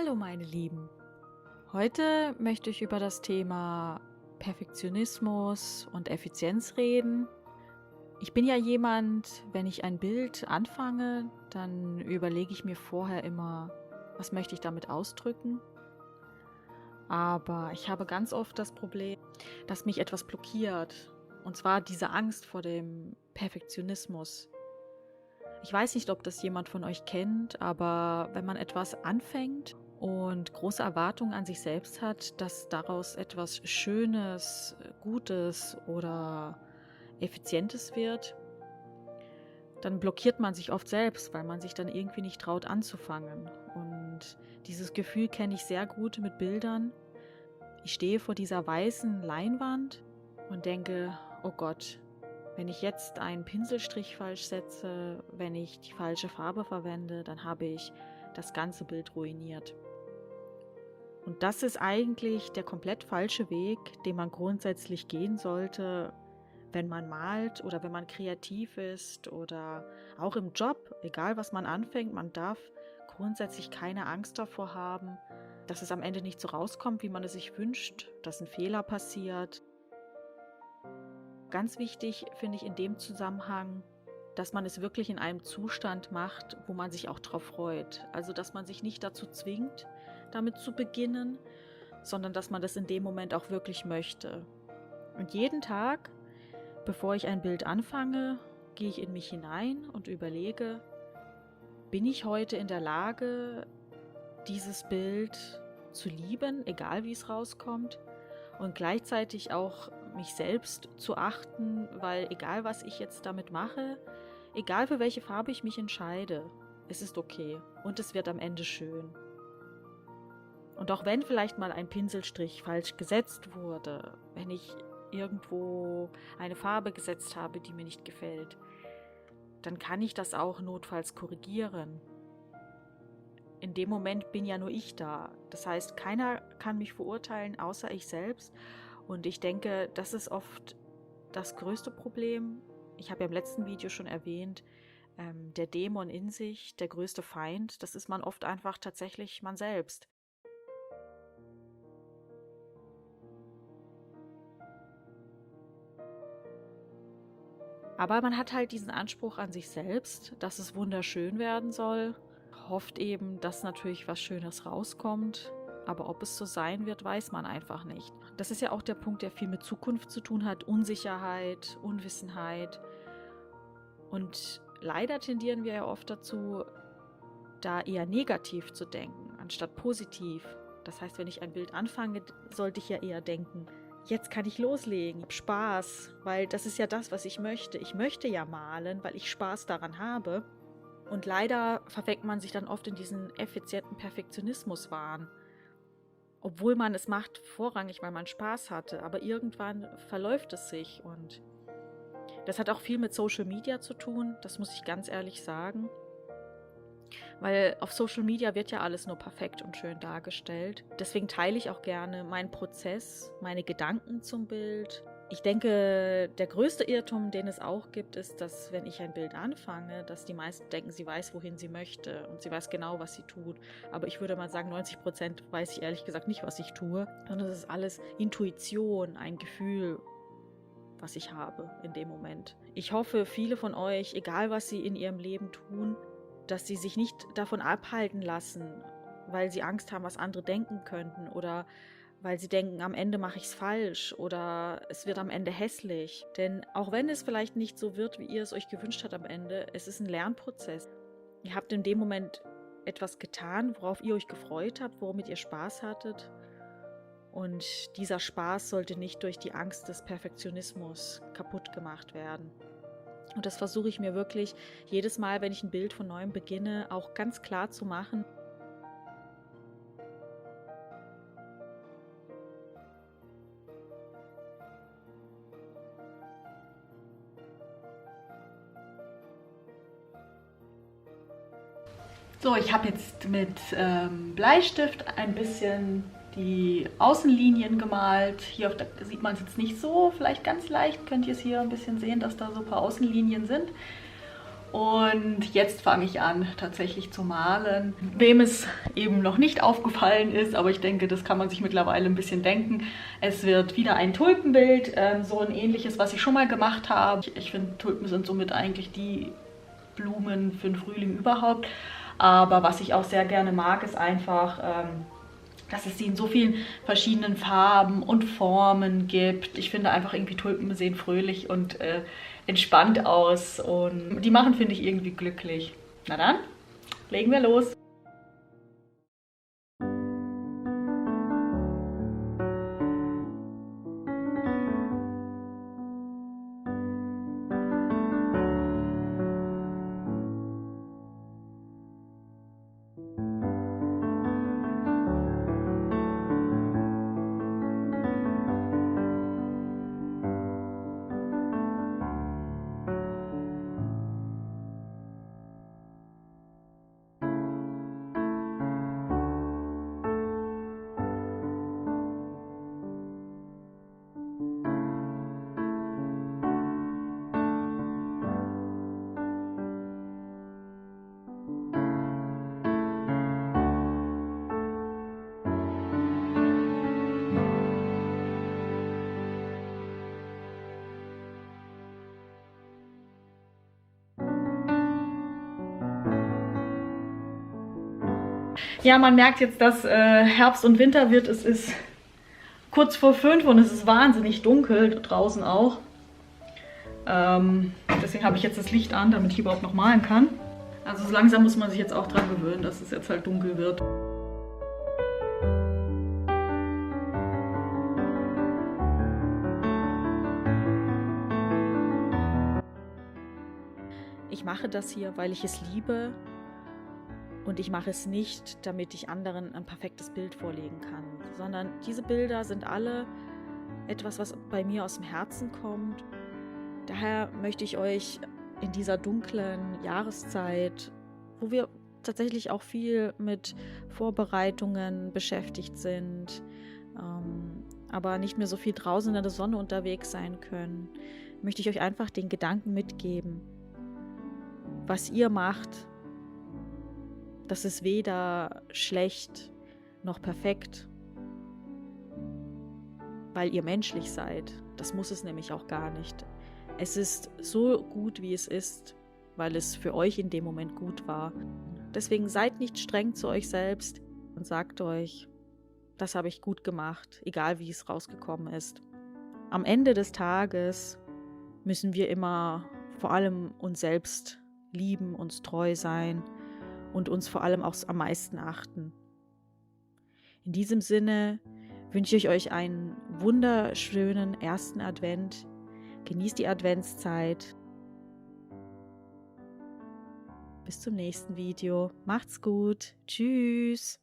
Hallo meine Lieben, heute möchte ich über das Thema Perfektionismus und Effizienz reden. Ich bin ja jemand, wenn ich ein Bild anfange, dann überlege ich mir vorher immer, was möchte ich damit ausdrücken. Aber ich habe ganz oft das Problem, dass mich etwas blockiert, und zwar diese Angst vor dem Perfektionismus. Ich weiß nicht, ob das jemand von euch kennt, aber wenn man etwas anfängt und große Erwartungen an sich selbst hat, dass daraus etwas Schönes, Gutes oder Effizientes wird, dann blockiert man sich oft selbst, weil man sich dann irgendwie nicht traut anzufangen. Und dieses Gefühl kenne ich sehr gut mit Bildern. Ich stehe vor dieser weißen Leinwand und denke, oh Gott, wenn ich jetzt einen Pinselstrich falsch setze, wenn ich die falsche Farbe verwende, dann habe ich das ganze Bild ruiniert. Und das ist eigentlich der komplett falsche Weg, den man grundsätzlich gehen sollte, wenn man malt oder wenn man kreativ ist oder auch im Job, egal was man anfängt, man darf grundsätzlich keine Angst davor haben, dass es am Ende nicht so rauskommt, wie man es sich wünscht, dass ein Fehler passiert. Ganz wichtig finde ich in dem Zusammenhang, dass man es wirklich in einem Zustand macht, wo man sich auch drauf freut. Also, dass man sich nicht dazu zwingt, damit zu beginnen, sondern dass man das in dem Moment auch wirklich möchte. Und jeden Tag, bevor ich ein Bild anfange, gehe ich in mich hinein und überlege, bin ich heute in der Lage, dieses Bild zu lieben, egal wie es rauskommt, und gleichzeitig auch mich selbst zu achten, weil egal was ich jetzt damit mache, egal für welche Farbe ich mich entscheide, es ist okay und es wird am Ende schön. Und auch wenn vielleicht mal ein Pinselstrich falsch gesetzt wurde, wenn ich irgendwo eine Farbe gesetzt habe, die mir nicht gefällt, dann kann ich das auch notfalls korrigieren. In dem Moment bin ja nur ich da. Das heißt, keiner kann mich verurteilen, außer ich selbst. Und ich denke, das ist oft das größte Problem. Ich habe ja im letzten Video schon erwähnt, der Dämon in sich, der größte Feind, das ist man oft einfach tatsächlich man selbst. Aber man hat halt diesen Anspruch an sich selbst, dass es wunderschön werden soll, hofft eben, dass natürlich was Schönes rauskommt, aber ob es so sein wird, weiß man einfach nicht. Das ist ja auch der Punkt, der viel mit Zukunft zu tun hat, Unsicherheit, Unwissenheit. Und leider tendieren wir ja oft dazu, da eher negativ zu denken, anstatt positiv. Das heißt, wenn ich ein Bild anfange, sollte ich ja eher denken, jetzt kann ich loslegen, ich habe Spaß, weil das ist ja das, was ich möchte. Ich möchte ja malen, weil ich Spaß daran habe. Und leider verfängt man sich dann oft in diesen effizienten Perfektionismuswahn. Obwohl man es macht vorrangig, weil man Spaß hatte. Aber irgendwann verläuft es sich. Und das hat auch viel mit Social Media zu tun, das muss ich ganz ehrlich sagen. Weil auf Social Media wird ja alles nur perfekt und schön dargestellt. Deswegen teile ich auch gerne meinen Prozess, meine Gedanken zum Bild. Ich denke, der größte Irrtum, den es auch gibt, ist, dass wenn ich ein Bild anfange, dass die meisten denken, sie weiß, wohin sie möchte und sie weiß genau, was sie tut. Aber ich würde mal sagen, 90% weiß ich ehrlich gesagt nicht, was ich tue. Sondern es ist alles Intuition, ein Gefühl, was ich habe in dem Moment. Ich hoffe, viele von euch, egal was sie in ihrem Leben tun, dass sie sich nicht davon abhalten lassen, weil sie Angst haben, was andere denken könnten oder weil sie denken, am Ende mache ich es falsch oder es wird am Ende hässlich. Denn auch wenn es vielleicht nicht so wird, wie ihr es euch gewünscht habt am Ende, es ist ein Lernprozess. Ihr habt in dem Moment etwas getan, worauf ihr euch gefreut habt, womit ihr Spaß hattet. Und dieser Spaß sollte nicht durch die Angst des Perfektionismus kaputt gemacht werden. Und das versuche ich mir wirklich jedes Mal, wenn ich ein Bild von neuem beginne, auch ganz klar zu machen. So, ich habe jetzt mit Bleistift ein bisschen die Außenlinien gemalt. Hier sieht man es jetzt nicht so, vielleicht ganz leicht könnt ihr es hier ein bisschen sehen, dass da so ein paar Außenlinien sind. Und jetzt fange ich an, tatsächlich zu malen. Wem es eben noch nicht aufgefallen ist, aber ich denke, das kann man sich mittlerweile ein bisschen denken. Es wird wieder ein Tulpenbild, so ein ähnliches, was ich schon mal gemacht habe. Ich finde, Tulpen sind somit eigentlich die Blumen für den Frühling überhaupt. Aber was ich auch sehr gerne mag, ist einfach, dass es sie in so vielen verschiedenen Farben und Formen gibt. Ich finde einfach irgendwie Tulpen sehen fröhlich und entspannt aus und die machen, finde ich, irgendwie glücklich. Na dann, legen wir los. Ja, man merkt jetzt, dass Herbst und Winter wird. Es ist kurz vor 5 und es ist wahnsinnig dunkel draußen auch. Deswegen habe ich jetzt das Licht an, damit ich überhaupt noch malen kann. Also so langsam muss man sich jetzt auch dran gewöhnen, dass es jetzt halt dunkel wird. Ich mache das hier, weil ich es liebe. Und ich mache es nicht, damit ich anderen ein perfektes Bild vorlegen kann, sondern diese Bilder sind alle etwas, was bei mir aus dem Herzen kommt. Daher möchte ich euch in dieser dunklen Jahreszeit, wo wir tatsächlich auch viel mit Vorbereitungen beschäftigt sind, aber nicht mehr so viel draußen in der Sonne unterwegs sein können, möchte ich euch einfach den Gedanken mitgeben, was ihr macht. Das ist weder schlecht noch perfekt, weil ihr menschlich seid. Das muss es nämlich auch gar nicht. Es ist so gut, wie es ist, weil es für euch in dem Moment gut war. Deswegen seid nicht streng zu euch selbst und sagt euch, das habe ich gut gemacht, egal wie es rausgekommen ist. Am Ende des Tages müssen wir immer vor allem uns selbst lieben, uns treu sein und uns vor allem auch am meisten achten. In diesem Sinne wünsche ich euch einen wunderschönen ersten Advent. Genießt die Adventszeit. Bis zum nächsten Video. Macht's gut. Tschüss.